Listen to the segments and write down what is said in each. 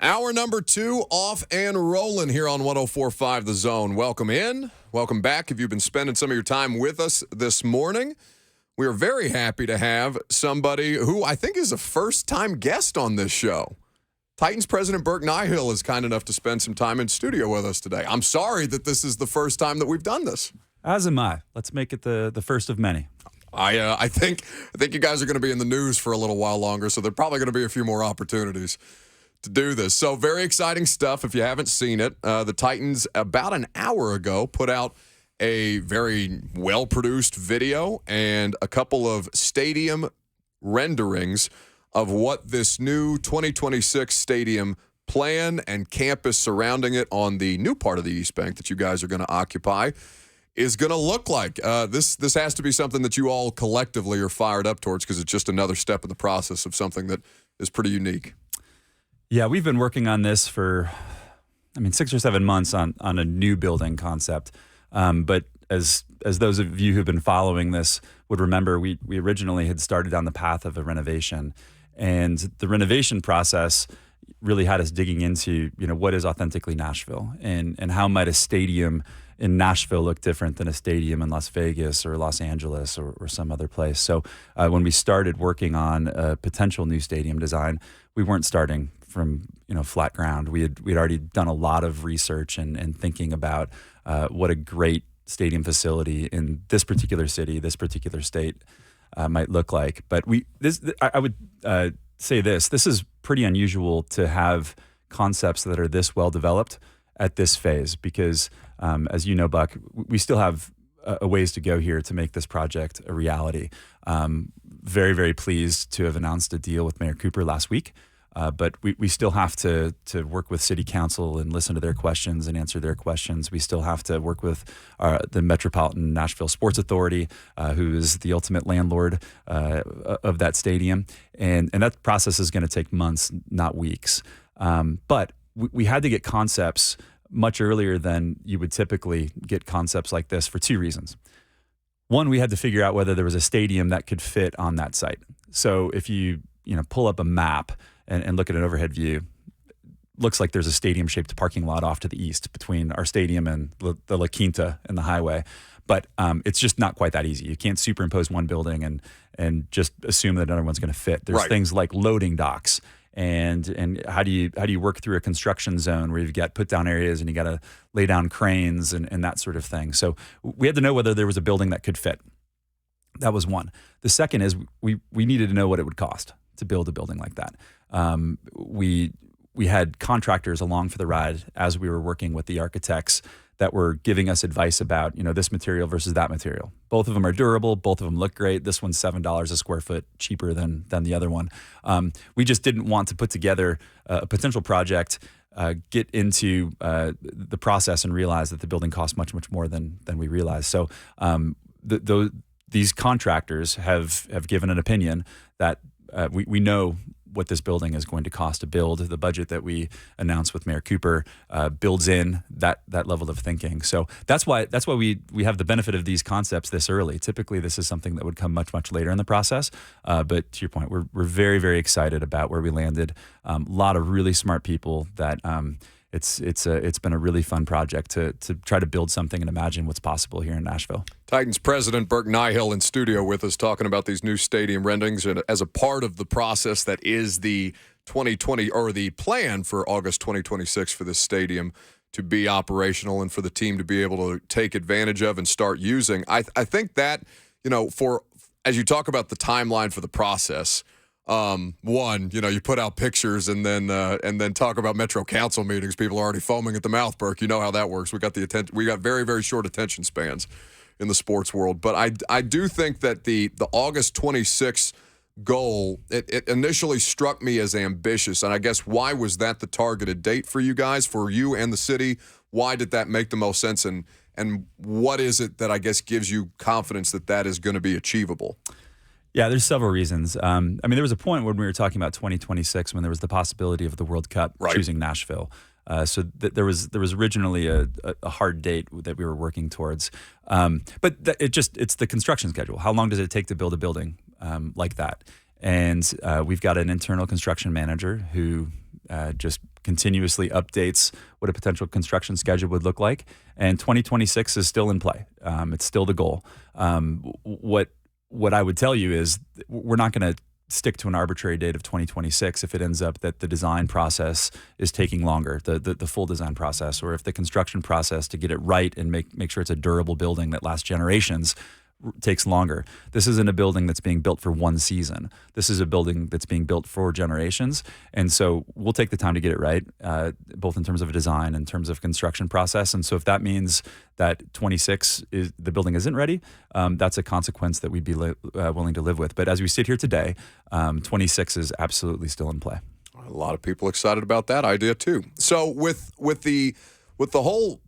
Hour number 2 off and rolling here on 104.5 The Zone. Welcome in. Welcome back. If you've been spending some of your time with us this morning, we are very happy to have somebody who I think is a first-time guest on this show. Titans President Burke Nihill is kind enough to spend some time in studio with us today. I'm sorry that this is the first time that we've done this. As am I. Let's make it the first of many. I think you guys are going to be in the news for a little while longer, so there are probably going to be a few more opportunities to do this. So very exciting stuff. If you haven't seen it, the Titans about an hour ago put out a very well-produced video and a couple of stadium renderings of what this new 2026 stadium plan and campus surrounding it on the new part of the East Bank that you guys are going to occupy is going to look like. This has to be something that you all collectively are fired up towards because it's just another step in the process of something that is pretty unique. Yeah, we've been working on this for, 6 or 7 months on a new building concept. But as those of you who've been following this would remember, we originally had started down the path of a renovation. And the renovation process really had us digging into, what is authentically Nashville and how might a stadium in Nashville look different than a stadium in Las Vegas or Los Angeles or some other place. So when we started working on a potential new stadium design, we weren't starting from flat ground. We'd already done a lot of research and thinking about what a great stadium facility in this particular city, this particular state might look like. But I would say this is pretty unusual to have concepts that are this well developed at this phase because, as you know, Buck, we still have a ways to go here to make this project a reality. Very, very pleased to have announced a deal with Mayor Cooper last week. But we still have to work with City Council and listen to their questions and answer their questions. We still have to work with the Metropolitan Nashville Sports Authority, who is the ultimate landlord of that stadium. And that process is going to take months, not weeks. But we had to get concepts much earlier than you would typically get concepts like this for 2 reasons. One, we had to figure out whether there was a stadium that could fit on that site. So if you pull up a map and look at an overhead view, looks like there's a stadium-shaped parking lot off to the east between our stadium and the La Quinta and the highway. But it's just not quite that easy. You can't superimpose one building and just assume that another one's going to fit. There's things like loading docks and how do you work through a construction zone where you've got put down areas and you got to lay down cranes and that sort of thing. So we had to know whether there was a building that could fit. That was one. The second is we needed to know what it would cost to build a building like that. We had contractors along for the ride as we were working with the architects that were giving us advice about, this material versus that material. Both of them are durable. Both of them look great. This one's $7 a square foot cheaper than the other one. We just didn't want to put together a potential project, get into the process and realize that the building costs much, much more than we realized. So these contractors have given an opinion that we know what this building is going to cost to build. The budget that we announced with Mayor Cooper builds in that level of thinking. So that's why we have the benefit of these concepts this early. Typically, this is something that would come much, much later in the process. But to your point, we're very, very excited about where we landed. A lot of really smart people that it's been a really fun project to try to build something and imagine what's possible here in Nashville. Titans President Burke Nihill in studio with us talking about these new stadium renderings and as a part of the process that is the 2020 or the plan for August 2026 for this stadium to be operational and for the team to be able to take advantage of and start using. I think that, for as you talk about the timeline for the process, you put out pictures and then talk about Metro Council meetings. People are already foaming at the mouth, Burke. You know how that works. We got very, very short attention spans in the sports world. But I do think that the August 26th goal, it initially struck me as ambitious. And I guess why was that the targeted date for you guys, for you and the city? Why did that make the most sense? And what is it that I guess gives you confidence that is going to be achievable? Yeah, there's several reasons. There was a point when we were talking about 2026 when there was the possibility of the World Cup choosing Nashville. So there was originally a hard date that we were working towards. But it's the construction schedule. How long does it take to build a building like that? And we've got an internal construction manager who just continuously updates what a potential construction schedule would look like. And 2026 is still in play. It's still the goal. What I would tell you is we're not going to stick to an arbitrary date of 2026 if it ends up that the design process is taking longer, the full design process, or if the construction process to get it right and make sure it's a durable building that lasts generations takes longer. This isn't a building that's being built for one season. This is a building that's being built for generations. And so we'll take the time to get it right, both in terms of a design, in terms of construction process. And so if that means that 26 the building isn't ready, that's a consequence that we'd be willing to live with. But as we sit here today, 26 is absolutely still in play. A lot of people excited about that idea too. So with the whole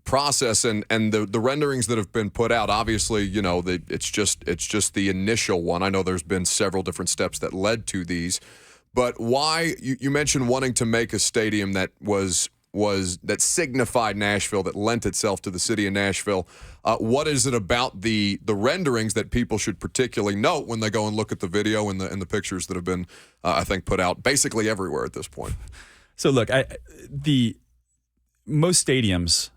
process and the renderings that have been put out, obviously, it's just the initial one. I know there's been several different steps that led to these, but why you mentioned wanting to make a stadium that that signified Nashville, that lent itself to the city of Nashville. What is it about the renderings that people should particularly note when they go and look at the video and the pictures that have been, I think, put out basically everywhere at this point? So look, most stadiums,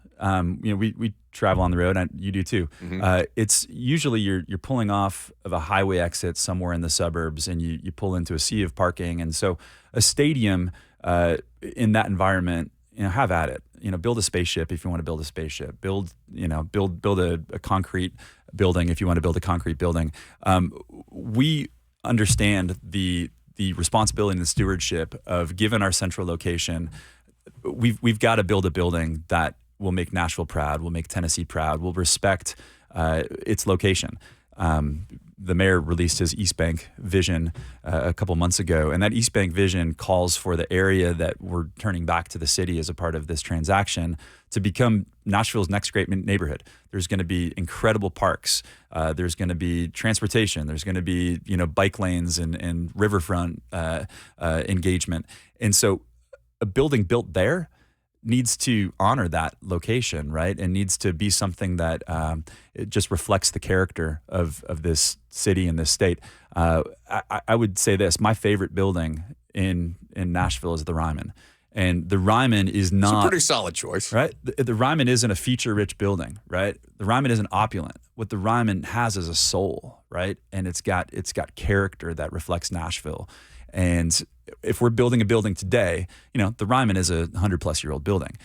we travel on the road, and you do too. Mm-hmm. It's usually you're pulling off of a highway exit somewhere in the suburbs, and you pull into a sea of parking. And so a stadium in that environment, have at it. Build a spaceship if you want to build a spaceship. Build a concrete building if you want to build a concrete building. We understand the responsibility and the stewardship of, given our central location, we've got to build a building that will make Nashville proud, will make Tennessee proud, will respect its location. The mayor released his East Bank vision a couple months ago, and that East Bank vision calls for the area that we're turning back to the city as a part of this transaction to become Nashville's next great neighborhood. There's going to be incredible parks. There's going to be transportation. There's going to be bike lanes and riverfront engagement. And so a building built there needs to honor that location, right? And needs to be something that it just reflects the character of this city and this state. I would say this: my favorite building in Nashville is the Ryman. And the Ryman is not... It's a pretty solid choice. Right? The Ryman isn't a feature-rich building, right? The Ryman isn't opulent. What the Ryman has is a soul, right? And it's got character that reflects Nashville. And if we're building a building today, the Ryman is a 100-plus-year-old building.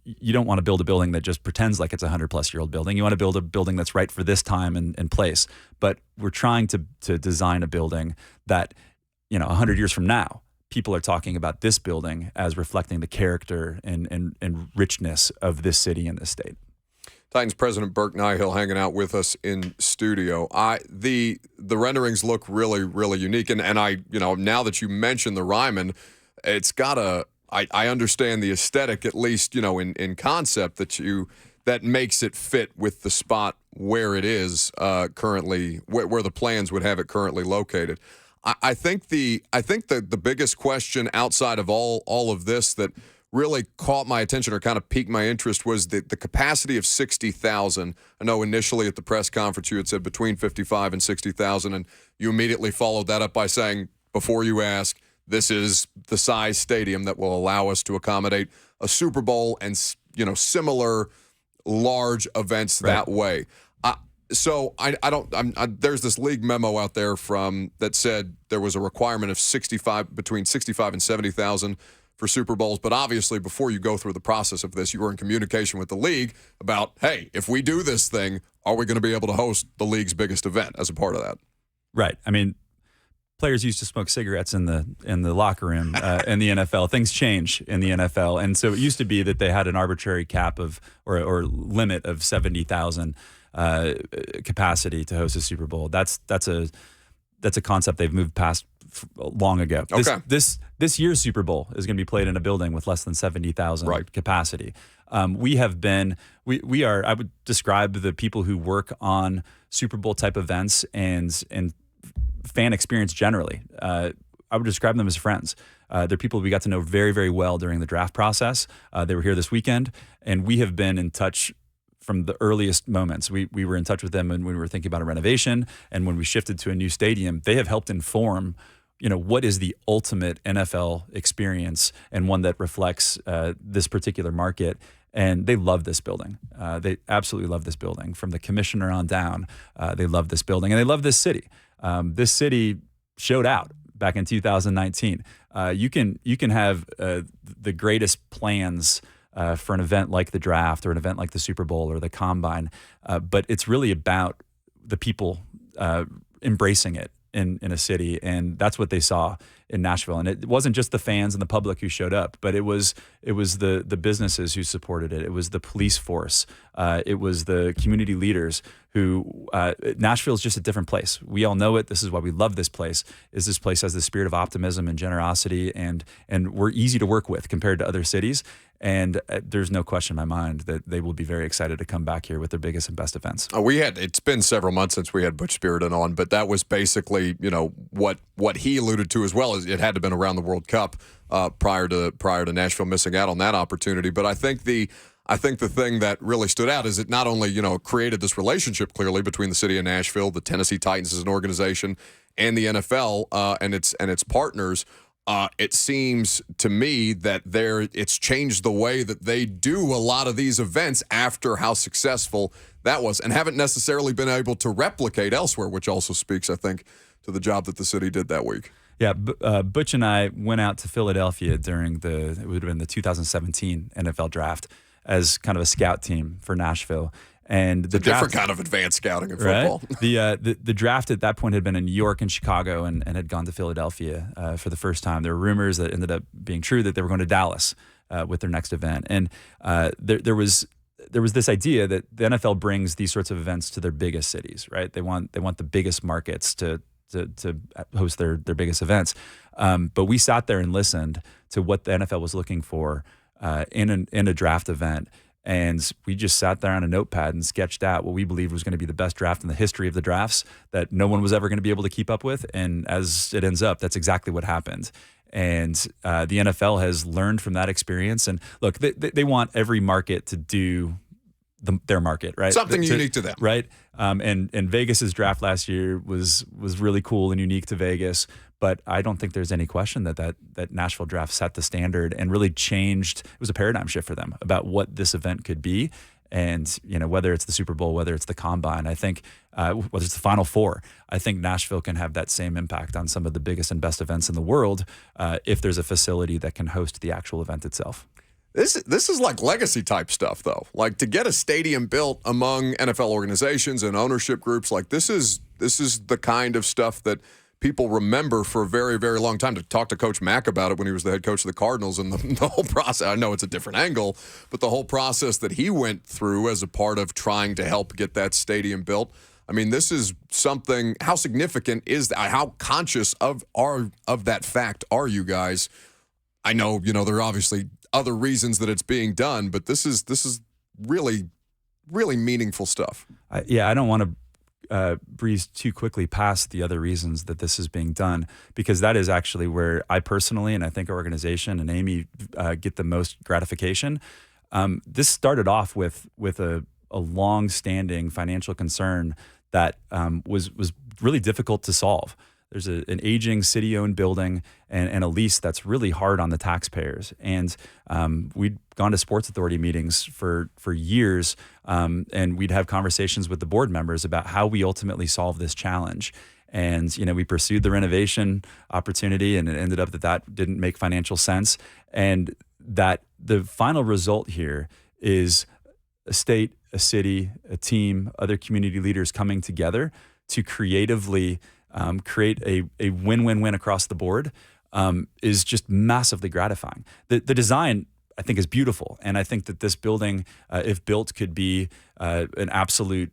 You don't want to build a building that just pretends like it's a 100-plus-year-old building. You want to build a building that's right for this time and place. But we're trying to design a building that, 100 years from now, people are talking about this building as reflecting the character and richness of this city and this state. Titans President Burke Nihill hanging out with us in studio. The renderings look really, really unique, and I now that you mention the Ryman, it's got I understand the aesthetic, at least in concept, that makes it fit with the spot where it is currently, where the plans would have it currently located. I think the biggest question outside of all of this that really caught my attention or kind of piqued my interest was the capacity of 60,000. I know initially at the press conference you had said between 55 and 60,000, and you immediately followed that up by saying, before you ask, this is the size stadium that will allow us to accommodate a Super Bowl and similar large events that way. So there's this league memo out there that said there was a requirement of between 65 and 70,000 for Super Bowls. But obviously, before you go through the process of this, you were in communication with the league about, hey, if we do this thing, are we going to be able to host the league's biggest event as a part of that? Right. I mean, players used to smoke cigarettes in the locker room in the NFL. Things change in the NFL, and so it used to be that they had an arbitrary cap of or limit of 70,000 capacity to host a Super Bowl. That's a concept they've moved past long ago. Okay. This year's Super Bowl is going to be played in a building with less than 70,000 capacity. We are. I would describe the people who work on Super Bowl type events and fan experience generally. I would describe them as friends. They're people we got to know very, very well during the draft process. They were here this weekend, and we have been in touch from the earliest moments. We were in touch with them when we were thinking about a renovation, and when we shifted to a new stadium. They have helped inform what is the ultimate NFL experience and one that reflects this particular market. And they love this building. They absolutely love this building. From the commissioner on down, they love this building, and they love this city. This city showed out back in 2019. You can have the greatest plans for an event like the draft or an event like the Super Bowl or the Combine, but it's really about the people embracing it in a city, and that's what they saw in Nashville. And it wasn't just the fans and the public who showed up, but it was the businesses who supported it. It was the police force. It was the community leaders who Nashville is just a different place. We all know it. This is why we love this place. This place has the spirit of optimism and generosity, and we're easy to work with compared to other cities. And there's no question in my mind that they will be very excited to come back here with their biggest and best events. It's been several months since we had Butch Spiriton on, but that was basically, what he alluded to as well, as it had to have been around the World Cup prior to Nashville missing out on that opportunity. But I think the thing that really stood out is it not only, created this relationship clearly between the city of Nashville, the Tennessee Titans as an organization, and the NFL and its partners. It seems to me that it's changed the way that they do a lot of these events after how successful that was, and haven't necessarily been able to replicate elsewhere, which also speaks, I think, to the job that the city did that week. Yeah, Butch and I went out to Philadelphia during it would have been the 2017 NFL draft as kind of a scout team for Nashville. And the different kind of advanced scouting in football. Right? The draft at that point had been in New York and Chicago and had gone to Philadelphia for the first time. There were rumors that ended up being true that they were going to Dallas with their next event. And there was this idea that the NFL brings these sorts of events to their biggest cities, right? They want the biggest markets to host their biggest events. But we sat there and listened to what the NFL was looking for in a draft event. And we just sat there on a notepad and sketched out what we believed was going to be the best draft in the history of the drafts that no one was ever going to be able to keep up with. And as it ends up, that's exactly what happened. And the NFL has learned from that experience. And look, they want every market to do their market, right? Something unique to them. Right. And Vegas's draft last year was really cool and unique to Vegas. But I don't think there's any question that Nashville draft set the standard and really changed. It was a paradigm shift for them about what this event could be. And, whether it's the Super Bowl, whether it's the Combine, I think, whether it's the Final Four, I think Nashville can have that same impact on some of the biggest and best events in the world if there's a facility that can host the actual event itself. This is like legacy type stuff, though. Like, to get a stadium built among NFL organizations and ownership groups, like this is the kind of stuff that people remember for a very, very long time. To talk to Coach Mack about it when he was the head coach of the Cardinals, and the whole process, I know it's a different angle, but the whole process that he went through as a part of trying to help get that stadium built. I mean, this is something. How significant is that? How conscious of that fact are you guys? I know, there are obviously other reasons that it's being done, but this is really, really meaningful stuff. I don't want to breeze too quickly past the other reasons that this is being done, because that is actually where I personally, and I think our organization and Amy get the most gratification. This started off with a long-standing financial concern that was really difficult to solve. There's an aging city-owned building and a lease that's really hard on the taxpayers. And we'd gone to sports authority meetings for years, and we'd have conversations with the board members about how we ultimately solve this challenge. And we pursued the renovation opportunity, and it ended up that didn't make financial sense. And that the final result here is a state, a city, a team, other community leaders coming together to creatively create a win-win-win across the board is just massively gratifying. The design, I think, is beautiful, and I think that this building, if built, could be an absolute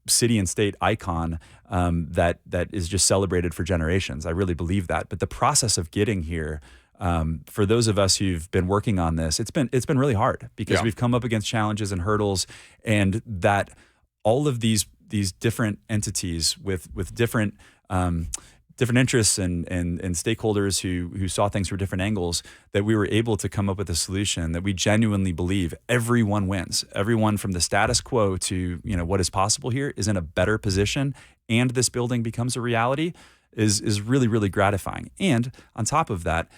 city and state icon that is just celebrated for generations. I really believe that. But the process of getting here, for those of us who've been working on this, it's been really hard because we've come up against challenges and hurdles, and that all of these different entities with different interests and stakeholders who saw things from different angles, that we were able to come up with a solution that we genuinely believe everyone wins. Everyone from the status quo to what is possible here is in a better position, and this building becomes a reality. is really, really gratifying. And on top of that,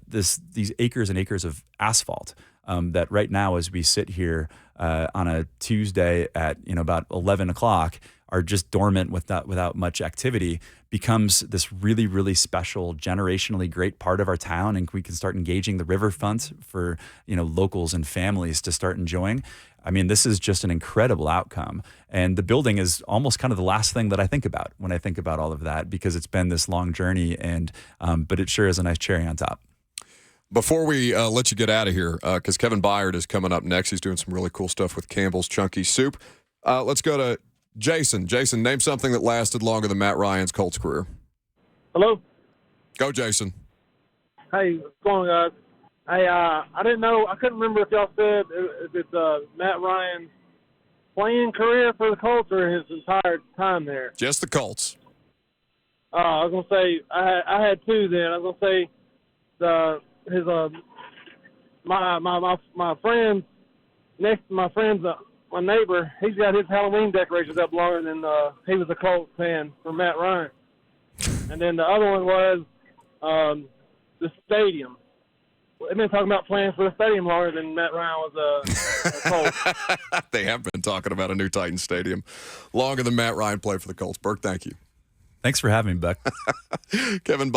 these acres and acres of asphalt that right now, as we sit here on a Tuesday at about 11 o'clock, are just dormant without much activity, becomes this really, really special, generationally great part of our town, and we can start engaging the riverfront for locals and families to start enjoying. I mean, this is just an incredible outcome, and the building is almost kind of the last thing that I think about when I think about all of that, because it's been this long journey, and but it sure is a nice cherry on top. Before we let you get out of here, because Kevin Byard is coming up next. He's doing some really cool stuff with Campbell's Chunky Soup. Let's go to Jason. Jason, name something that lasted longer than Matt Ryan's Colts career. Hello? Go, Jason. Hey, what's going on, guys? Hey, I didn't know. I couldn't remember if y'all said if it's Matt Ryan's playing career for the Colts or his entire time there. Just the Colts. I was going to say, I had two then. I was going to say my friend, my neighbor, he's got his Halloween decorations up longer than he was a Colts fan for Matt Ryan. And then the other one was the stadium. They've been talking about playing for the stadium longer than Matt Ryan was a Colt. They have been talking about a new Titans stadium longer than Matt Ryan played for the Colts. Burke, thank you. Thanks for having me, Buck. Kevin Byard.